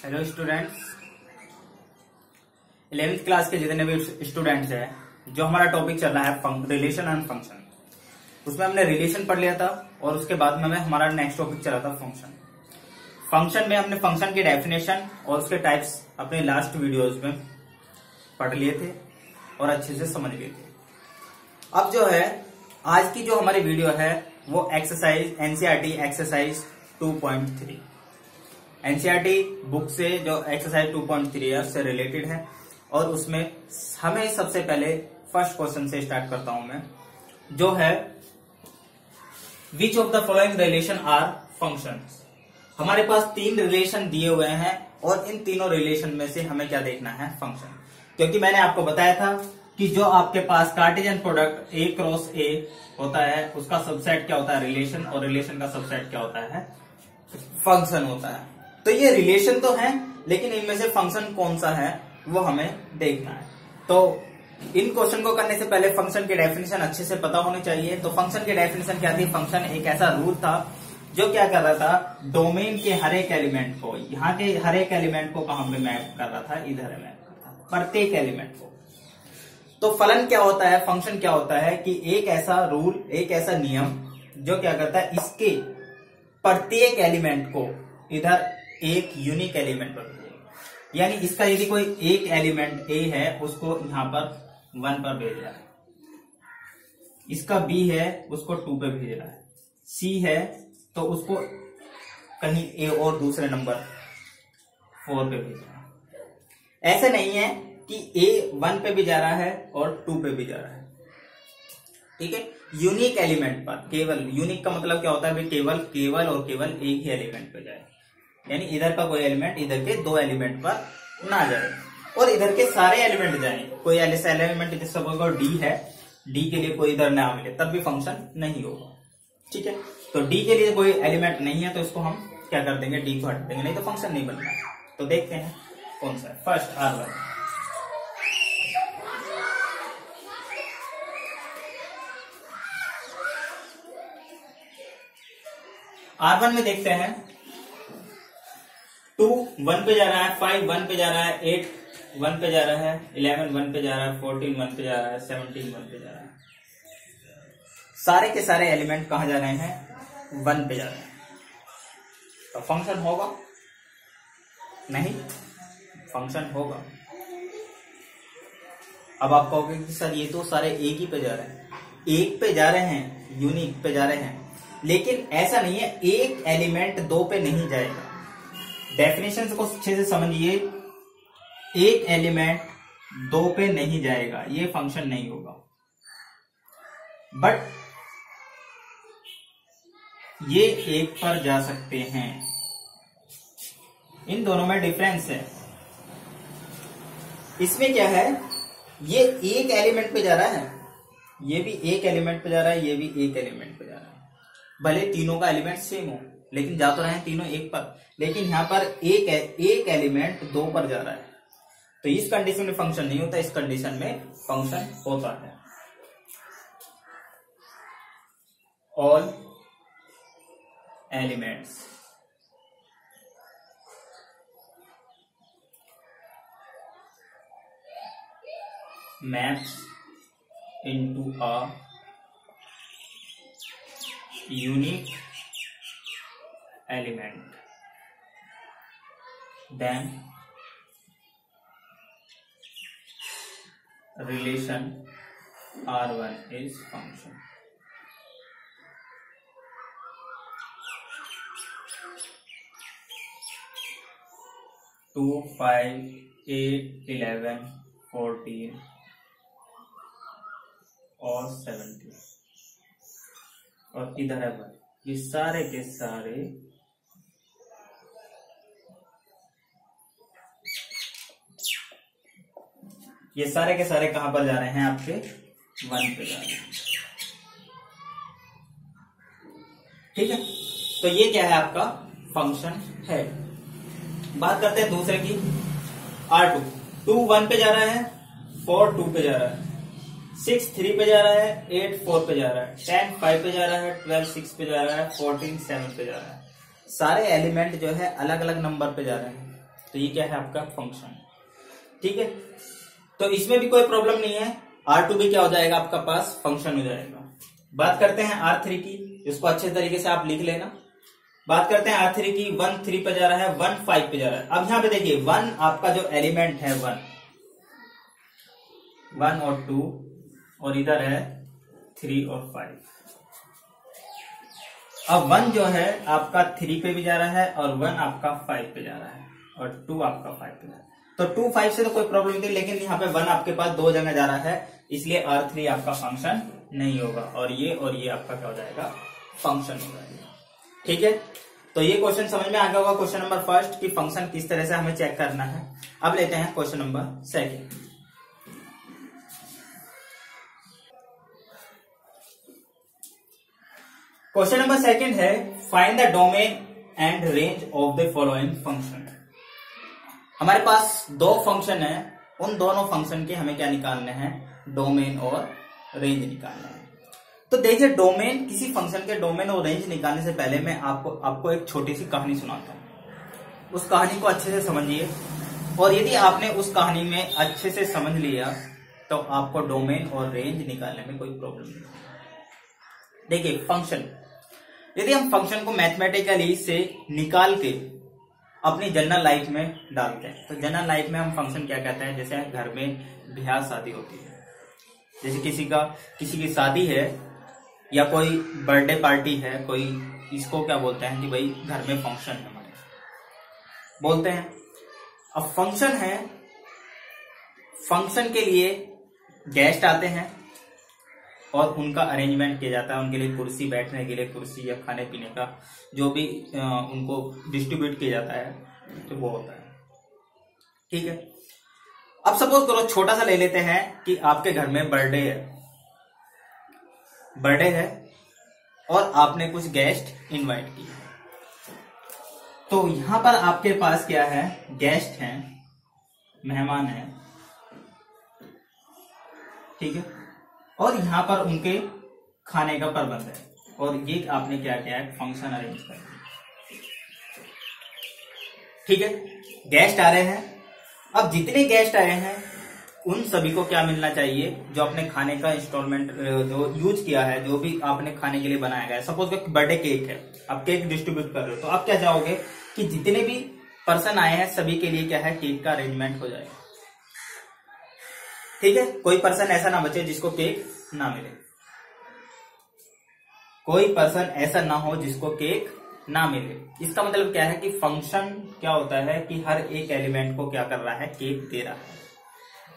Hello students, 11th class के जितने भी स्टूडेंट्स हैं, जो हमारा टॉपिक चल रहा है रिलेशन एंड फंक्शन, उसमें हमने रिलेशन पढ़ लिया था और उसके बाद में हमारा नेक्स्ट टॉपिक चला था फंक्शन। फंक्शन में हमने फंक्शन की डेफिनेशन और उसके टाइप्स अपने लास्ट वीडियोज में पढ़ लिए थे और अच्छे से समझ लिए थे। अब जो है आज की जो हमारी वीडियो है वो exercise NCERT exercise 2.3 NCERT book से जो एक्सरसाइज 2.3 है उससे रिलेटेड है और उसमें हमें सबसे पहले फर्स्ट क्वेश्चन से स्टार्ट करता हूं मैं, जो है which of the following relation are functions. हमारे पास 3 रिलेशन दिए हुए हैं और इन तीनों रिलेशन में से हमें क्या देखना है, फंक्शन। क्योंकि मैंने आपको बताया था कि जो आपके पास Cartesian product A cross A होता है उसका सबसेट क्या होता है, रिलेशन, और रिलेशन का सबसेट क्या होता है, फंक्शन होता है। तो ये रिलेशन तो है लेकिन इनमें से फंक्शन कौन सा है वो हमें देखना है। तो इन क्वेश्चन को करने से पहले फंक्शन की डेफिनेशन अच्छे से पता होनी चाहिए। तो फंक्शन की डेफिनेशन क्या थी, फंक्शन एक ऐसा रूल था जो क्या कर रहा था, डोमेन के हर एक एलिमेंट को, यहाँ के हर एक एलिमेंट को कहां पे मैप कर रहा था, इधर मैप कर रहा था, प्रत्येक एलिमेंट को। तो फलन क्या होता है, फंक्शन क्या होता है कि एक ऐसा रूल, एक ऐसा नियम जो क्या करता है, इसके प्रत्येक एलिमेंट को इधर एक यूनिक एलिमेंट पर भेजेगा। यानी इसका यदि कोई एक एलिमेंट A है उसको यहां पर 1 पर भेज रहा है, इसका B है उसको 2 पे भेज रहा है, C है तो उसको कहीं A और दूसरे नंबर 4 पे भेज रहा है। ऐसे नहीं है कि A 1 पे भी जा रहा है और 2 पे भी जा रहा है, ठीक है। यूनिक एलिमेंट पर, केवल यूनिक का मतलब क्या होता है भाई, केवल और केवल एक ही एलिमेंट पे जाए। यानी इधर का कोई एलिमेंट इधर के 2 एलिमेंट पर ना जाए और इधर के सारे एलिमेंट जाए। कोई ऐसा एलिमेंट इधर सपोज D है, D के लिए कोई इधर ना मिले तब भी फंक्शन नहीं होगा, ठीक है। तो D के लिए कोई एलिमेंट नहीं है तो इसको हम क्या कर देंगे, D को हटा देंगे, नहीं तो फंक्शन नहीं बनता। तो देखते हैं कौन सा है। फर्स्ट R1 में देखते हैं 2 1 पे जा रहा है, 5 1 पे जा रहा है, 8 1 पे जा रहा है, 11 1 पे जा रहा है, 14 1 पे जा रहा है, 17 1 पे जा रहा है। सारे के सारे एलिमेंट कहां जा रहे हैं, 1 पे जा रहे हैं। तो फंक्शन होगा नहीं, फंक्शन होगा। अब आप कहोगे कि सर ये तो सारे एक ही पे जा रहे हैं, एक पे जा रहे हैं, यूनिक पे जा रहे हैं, लेकिन ऐसा नहीं है एक एलिमेंट 2 पे नहीं जाएगा। डेफिनेशन को अच्छे से समझिए, एक एलिमेंट 2 पे नहीं जाएगा, ये फंक्शन नहीं होगा। बट ये 1 पर जा सकते हैं, इन दोनों में डिफरेंस है। इसमें क्या है, ये एक एलिमेंट पे जा रहा है, ये भी एक एलिमेंट पे जा रहा है, ये भी एक एलिमेंट पे जा रहा है। भले तीनों का एलिमेंट सेम हो लेकिन जा तो रहे हैं तीनों एक पर, लेकिन यहां पर एक एलिमेंट 2 पर जा रहा है। तो इस कंडीशन में फंक्शन नहीं होता, इस कंडीशन में फंक्शन होता है। All elements maps into a unique element, then relation R1 is function. Two, 5, 8, 11, 14 और 17 और इधर है 1। ये सारे के सारे कहां पर जा रहे हैं, आपके 1 पे जा रहे हैं, ठीक है। तो ये क्या है, आपका फंक्शन है। बात करते हैं दूसरे की, R2। 2 1 पे जा रहा है, 4 2 पे जा रहा है, 6 3 पे जा रहा है, 8 4 पे जा रहा है, 10 5 पे जा रहा है, 12 6 पे जा रहा है, 14 7 पे जा रहा है। सारे एलिमेंट जो है अलग अलग नंबर पे जा रहे हैं, तो ये क्या है आपका फंक्शन। ठीक है, तो इसमें भी कोई प्रॉब्लम नहीं है, R2 भी क्या हो जाएगा आपका पास फंक्शन हो जाएगा। बात करते हैं R3 की, इसको अच्छे तरीके से आप लिख लेना। बात करते हैं R3 की, 1 3 पे जा रहा है, 1 5 पे जा रहा है। अब यहाँ पे देखिए 1 आपका जो एलिमेंट है 1 और 2 और इधर है 3 और 5। अब 1 जो है आपका 3 पे भी जा रहा है और 1 आपका 5 पे जा रहा है और 2 आपका 5 पे जा रहा है। तो 2 5 से तो कोई प्रॉब्लम नहीं, लेकिन यहाँ पे 1 आपके पास 2 जगह जा रहा है, इसलिए R3 आपका फंक्शन नहीं होगा और ये आपका क्या हो जाएगा फंक्शन हो जाएगा। ठीक है, तो ये क्वेश्चन समझ में आ गया होगा, क्वेश्चन नंबर फर्स्ट कि फंक्शन किस तरह से हमें चेक करना है। अब लेते हैं question number second. Question number second है find the domain and range of the following function. हमारे पास दो फंक्शन है, उन दोनों फंक्शन के हमें क्या निकालने हैं, डोमेन और रेंज निकालना है। तो देखिए डोमेन, किसी फंक्शन के डोमेन और रेंज निकालने से पहले मैं आपको एक छोटी सी कहानी सुनाता हूं। उस कहानी को अच्छे से समझिए और यदि आपने उस कहानी में अच्छे से समझ लिया तो आपको डोमेन और रेंज निकालने में कोई प्रॉब्लम नहीं। देखिए फंक्शन, यदि हम फंक्शन को मैथमेटिकली से निकाल के अपनी जनरल लाइफ में डालते हैं, तो जनरल लाइफ में हम फंक्शन क्या कहते हैं, जैसे घर में ब्याह शादी होती है, जैसे किसी की शादी है या कोई बर्थडे पार्टी है, कोई इसको क्या बोलते हैं कि भाई घर में फंक्शन है हमारे बोलते हैं। अब फंक्शन है, फंक्शन के लिए गेस्ट आते हैं और उनका अरेंजमेंट किया जाता है, उनके लिए कुर्सी, बैठने के लिए कुर्सी या खाने पीने का जो भी उनको डिस्ट्रीब्यूट किया जाता है, तो वो होता है। ठीक है, अब सपोज करो छोटा सा ले लेते हैं कि आपके घर में बर्थडे है और आपने कुछ गेस्ट इनवाइट किए, तो यहां पर आपके पास क्या है, गेस्ट हैं, मेहमान हैं। ठीक है, और यहां पर उनके खाने का प्रबंध है और ये आपने क्या किया है, फंक्शन अरेंज कर दिया। ठीक है, गेस्ट आ रहे हैं। अब जितने गेस्ट आए हैं उन सभी को क्या मिलना चाहिए, जो अपने खाने का इंस्टॉलमेंट जो यूज किया है, जो भी आपने खाने के लिए बनाया गया है। सपोज बर्थडे केक है, आप केक डिस्ट्रीब्यूट कर रहे हो, तो आप क्या चाहोगे कि जितने भी पर्सन आए हैं सभी के लिए क्या है, केक का अरेंजमेंट हो जाएगा। ठीक है, कोई पर्सन ऐसा ना बचे जिसको केक ना मिले, कोई पर्सन ऐसा ना हो जिसको केक ना मिले। इसका मतलब क्या है कि फंक्शन क्या होता है कि हर एक एलिमेंट को क्या कर रहा है, केक दे रहा है।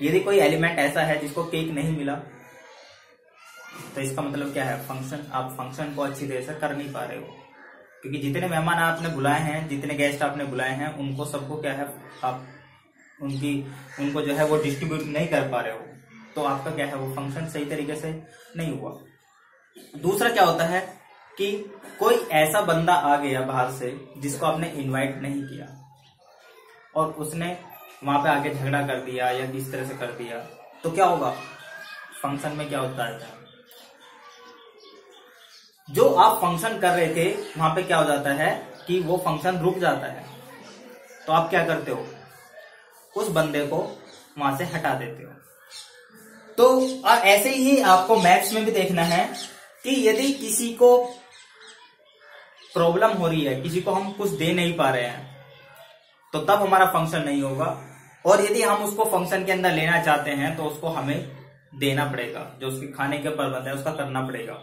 यदि कोई एलिमेंट ऐसा है जिसको केक नहीं मिला, तो इसका मतलब क्या है, फंक्शन, आप फंक्शन को अच्छी तरह से कर नहीं पा रहे हो, क्योंकि जितने मेहमान आपने बुलाए हैं, जितने गेस्ट आपने बुलाए हैं, उनको सबको क्या है, आप उनको जो है वो डिस्ट्रीब्यूट नहीं कर पा रहे हो, तो आपका क्या है, वो फंक्शन सही तरीके से नहीं हुआ। दूसरा क्या होता है कि कोई ऐसा बंदा आ गया बाहर से जिसको आपने इनवाइट नहीं किया और उसने वहां पे आके झगड़ा कर दिया या किस तरह से कर दिया, तो क्या होगा, फंक्शन में क्या होता है, जो आप फंक्शन कर रहे थे वहां पे क्या हो जाता है कि वो फंक्शन रुक जाता है। तो आप क्या करते हो, उस बंदे को वहां से हटा देते हो। तो ऐसे ही आपको मैथ्स में भी देखना है कि यदि किसी को प्रॉब्लम हो रही है, किसी को हम कुछ दे नहीं पा रहे हैं, तो तब हमारा फंक्शन नहीं होगा, और यदि हम उसको फंक्शन के अंदर लेना चाहते हैं तो उसको हमें देना पड़ेगा, जो उसके खाने के प्रबंध है उसका करना पड़ेगा।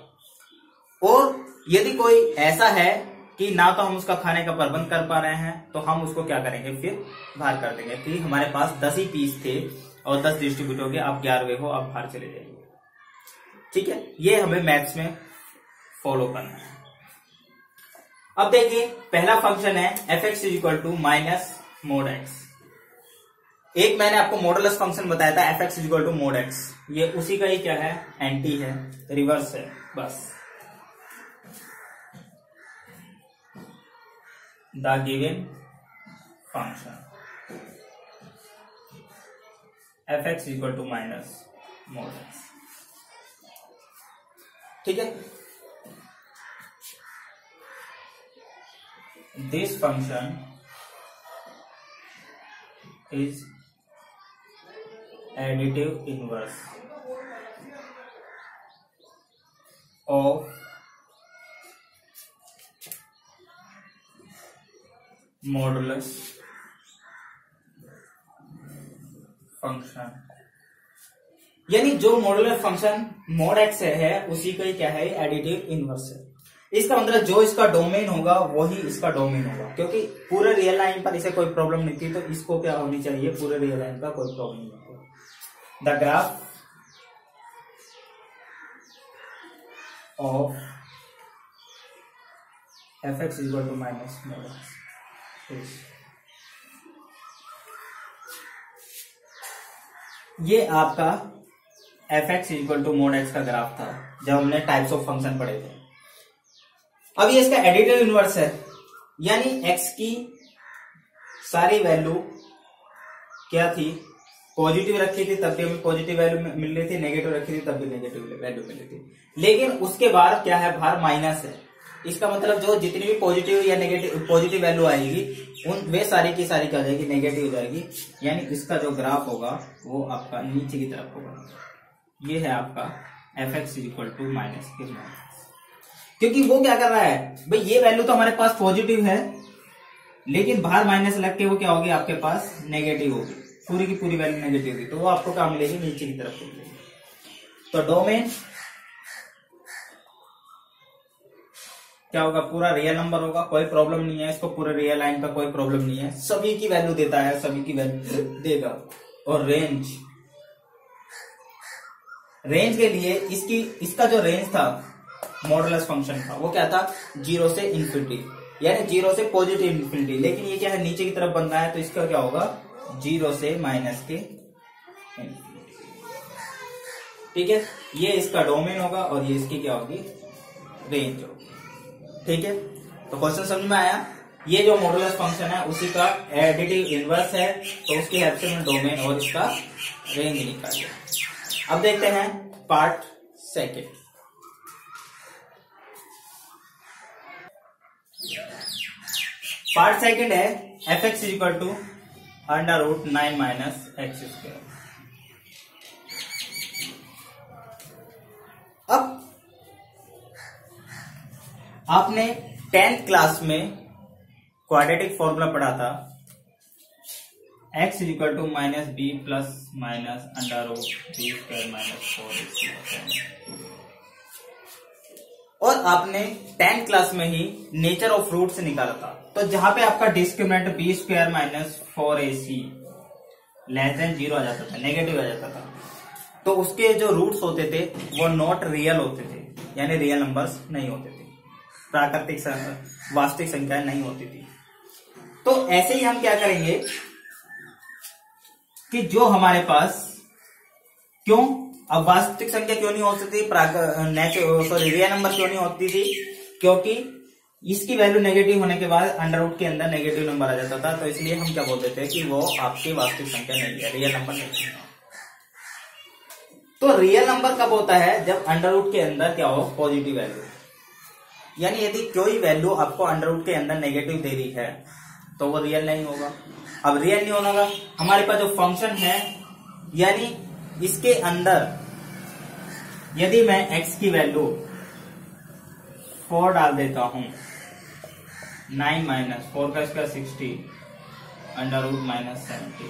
और यदि कोई ऐसा है कि ना तो हम उसका खाने का प्रबंध कर पा रहे हैं, तो हम उसको क्या करेंगे, फिर बाहर कर देंगे कि हमारे पास 10 ही पीस थे और 10 डिस्ट्रीब्यूट हो गए, आप 11वें हो, आप बाहर चले जाइए। ठीक है, ये हमें मैथ्स में फॉलो करना है। अब देखिए पहला फंक्शन है f(x = -mod(x). एक मैंने आपको मॉडुलस फंक्शन बताया था f(x = mod(x), ये उसी का ही क्या है, एंटी है, रिवर्स है। बस the given function f(x = -mod(x). ठीक है, this function is additive inverse of modulus function. यानी जो मॉडुलस फंक्शन मॉड एक्स है उसी का ही क्या है, एडिटिव इनवर्स है। इसका मतलब जो इसका डोमेन होगा वही इसका डोमेन होगा, क्योंकि पूरे रियल लाइन पर इसे कोई प्रॉब्लम नहीं थी, तो इसको क्या होनी चाहिए, पूरे रियल लाइन का कोई प्रॉब्लम नहीं होगा। The graph of f x equal to minus mod x, ये आपका f x equal to mod x का ग्राफ था जब हमने टाइप्स ऑफ फंक्शन पढ़े थे। अब ये इसका एडिटिव इनवर्स है, यानी एक्स की सारी वैल्यू क्या थी, पॉजिटिव रखी थी तब भी हमें पॉजिटिव वैल्यू मिल रही थी, नेगेटिव रखी थी तब भी नेगेटिव वैल्यू मिल रही थी। लेकिन उसके बाद क्या है, बाहर माइनस है। इसका मतलब जो जितनी भी पॉजिटिव या नेगेटिव पॉजिटिव वैल्यू आएगी उन वे सारी की सारी क्या हो जाएगी, नेगेटिव हो जाएगी। यानी इसका जो ग्राफ होगा वो आपका नीचे की तरफ होगा। ये है आपका f x equal to minus के माइनस, क्योंकि वो क्या कर रहा है भाई, ये वैल्यू तो हमारे पास पॉजिटिव है लेकिन बाहर माइनस लग के वो क्या होगी, आपके पास नेगेटिव होगी, पूरी की पूरी वैल्यू नेगेटिव होगी, तो वो आपको क्या मिलेगी, नीचे की तरफ मिलेगी। तो डोमेन क्या होगा, पूरा रियल नंबर होगा, कोई प्रॉब्लम नहीं है इसको, पूरे रियल लाइन का कोई प्रॉब्लम नहीं है, सभी की वैल्यू देता है, सभी की वैल्यू देगा। और रेंज के लिए इसका जो रेंज था मॉडुलस फंक्शन का वो क्या था, 0 से इन्फिनिटी, यानी 0 से पॉजिटिव इन्फिनिटी। लेकिन ये क्या है, नीचे की तरफ बन रहा है, तो इसका क्या होगा, 0 से माइनस के इन्फिनिटी। ठीक है, ये इसका डोमेन होगा और ये इसकी क्या होगी, रेंज होगी। ठीक है, तो क्वेश्चन समझ में आया। ये जो मॉडुलस फंक्शन है उसी का एडिटिव इनवर्स है, तो उसकी हेल्प से मैं डोमेन और इसका रेंज निकाल लिया। अब देखते हैं पार्ट सेकेंड। पार्ट सेकेंड है f x equal to under root 9 minus x square. अब आपने 10th क्लास में क्वाड्रेटिक फॉर्मूला पढ़ा था, x equal to minus b plus minus under root b square minus 4। और आपने 10th क्लास में ही nature of roots निकाला था, तो जहां पे आपका discriminant b square minus 4ac less than 0 आ जाता था, नेगेटिव आ जाता था, तो उसके जो रूट्स होते थे वो नॉट रियल होते थे, यानी रियल नंबर्स नहीं होते थे, प्राकृतिक वास्तविक संख्याएं नहीं होती थी। तो ऐसे ही हम क्या करेंगे कि जो हमारे पास, क्यों अब वास्तविक संख्या क्यों नहीं हो सकती, रियल नंबर क्यों नहीं होती थी, क्योंकि इसकी वैल्यू नेगेटिव होने के बाद अंडर रूट के अंदर नेगेटिव नंबर आ जाता था, तो इसलिए हम क्या बोलते थे कि वो आपकी वास्तविक संख्या नहीं है, रियल नंबर नहीं है। तो रियल नंबर कब होता है, जब अंडर रूट के अंदर क्या हो, पॉजिटिव वैल्यू, यानी यदि कोई वैल्यू आपको अंडर रूट के अंदर नेगेटिव दे रही है तो वो रियल नहीं होगा। अब रियल नहीं होगा, हमारे पास जो फंक्शन है, यानी इसके अंदर यदि मैं x की वैल्यू 4 डाल देता हूं, 9 माइनस 4 का स्क्वायर 60 अंडर रूट माइनस 70,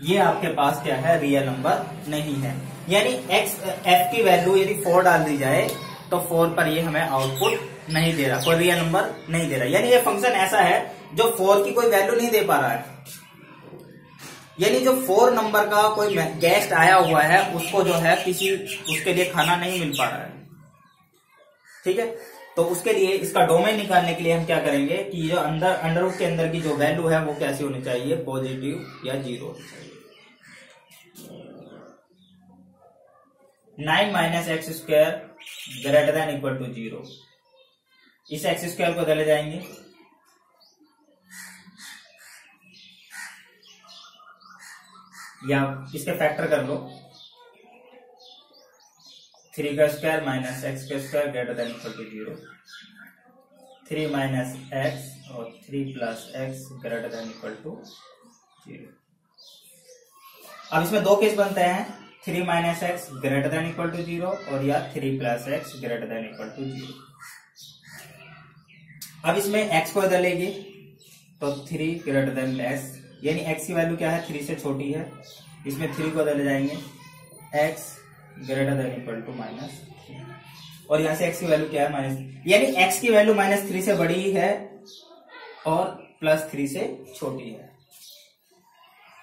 ये आपके पास क्या है, रियल नंबर नहीं है। यानी f की वैल्यू यदि 4 डाल दी जाए तो 4 पर ये हमें आउटपुट नहीं दे रहा, कोई रियल नंबर नहीं दे रहा, यानी ये फंक्शन ऐसा है जो 4 की कोई वैल्यू नहीं दे पा रहा है। यानी जो 4 नंबर का कोई गेस्ट आया हुआ है उसको जो है उसके लिए खाना नहीं मिल पा रहा है। ठीक है, तो उसके लिए इसका डोमेन निकालने के लिए हम क्या करेंगे कि जो अंडर रूट के अंदर की जो वैल्यू है वो कैसी होनी चाहिए, पॉजिटिव या 0 होनी चाहिए। 9 minus x square greater than equal to 0, इस एक्स स्क्वायर को चले जाएंगे, या इसके फैक्टर कर लो, 3 का स्क्वायर माइनस एक्स का square greater than equal to 0, 3 minus x और 3 plus x greater than equal to 0। अब इसमें दो केस बनते हैं, 3 minus x greater than equal to 0 और या 3 plus x greater than equal to 0। अब इसमें एक्स को बदलेंगे तो 3 ग्रेटर देन एक्स, यानी एक्स की वैल्यू क्या है, 3 से छोटी है, इसमें 3 को बदले जाएंगे x greater than equal to -3 और यहां से एक्स की वैल्यू क्या है माइनस, यानी एक्स की वैल्यू -3 से बड़ी है और +3 से छोटी है।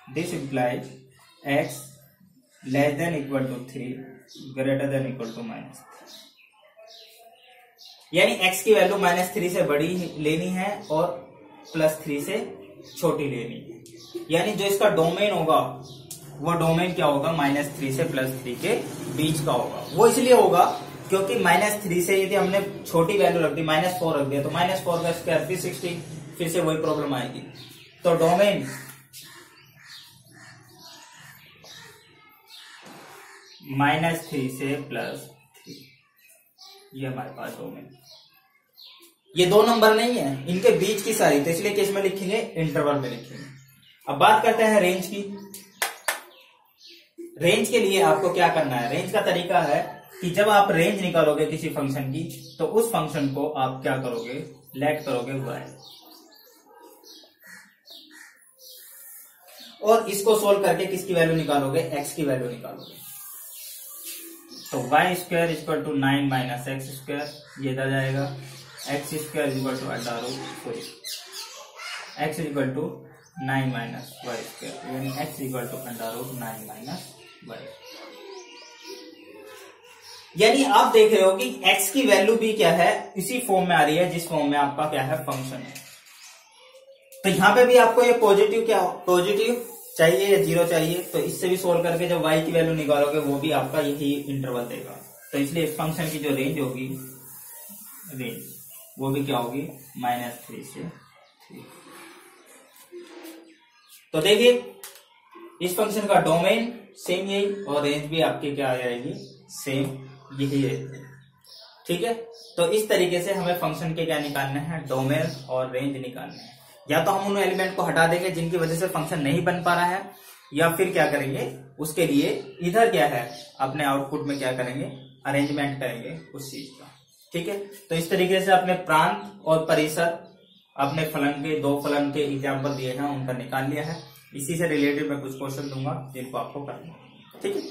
This implies x less than equal to 3 greater than equal to -3, यानी एक्स की वैल्यू -3 से बड़ी लेनी है और +3 से छोटी लेनी है। यानी जो इसका डोमेन होगा वो डोमेन क्या होगा, -3 से +3 के बीच का होगा। वो इसलिए होगा क्योंकि -3 से यदि हमने छोटी वैल्यू रख दी, -4 रख दिया तो -4 का स्क्वायर फिर 16, फिर से वही प्रॉब्लम आएगी। तो डोमेन -3 से +3, ये हमारे पास डोमेन। ये दो नंबर नहीं है, इनके बीच की सारी, तो इसलिए केस में लिखेंगे इंटरवल में लिखेंगे। अब बात करते हैं रेंज की। रेंज के लिए आपको क्या करना है, रेंज का तरीका है कि जब आप रेंज निकालोगे किसी फंक्शन की तो उस फंक्शन को आप क्या करोगे, लेट करोगे y, और इसको सोल्व करके किसकी वैल्यू निकालोगे, x की वैल्यू निकालोगे। तो y square equal to 9 minus x square, ये इधर जाएगा, x square equal to x equal to 9 minus y square, यानी x equal to √9 minus y. यानी आप देख रहे हो कि x की वैल्यू भी क्या है, इसी फॉर्म में आ रही है जिस फॉर्म में आपका क्या है फंक्शन है। तो यहां पे भी आपको ये पॉजिटिव क्या, पॉजिटिव चाहिए या 0 चाहिए, तो इससे भी सोल्व करके जब y की वैल्यू निकालोगे वो भी आपका यही इंटरवल देगा। तो इसलिए इस फंक्शन की जो रेंज होगी, रेंज वो भी क्या होगी, -3 से 3। तो देखिए इस फंक्शन का डोमेन सेम यही और रेंज भी आपकी क्या आ जाएगी, सेम यही रहेगी। ठीक है, तो इस तरीके से हमें फंक्शन के क्या निकालने हैं, डोमेन और रेंज निकालने हैं। या तो हम उन एलिमेंट को हटा देंगे जिनकी वजह से फंक्शन नहीं बन पा रहा है, या फिर क्या करेंगे, उसके लिए इधर क्या है अपने आउटपुट में क्या करेंगे, अरेंजमेंट करेंगे उस चीज का। ठीक है, तो इस तरीके से अपने प्रांत और परिसर, अपने फलन के, दो फलन के एग्जाम्पल दिए हैं उनका निकाल लिया है। इसी से रिलेटेड मैं कुछ क्वेश्चन दूंगा जिनको आपको करना है। ठीक है।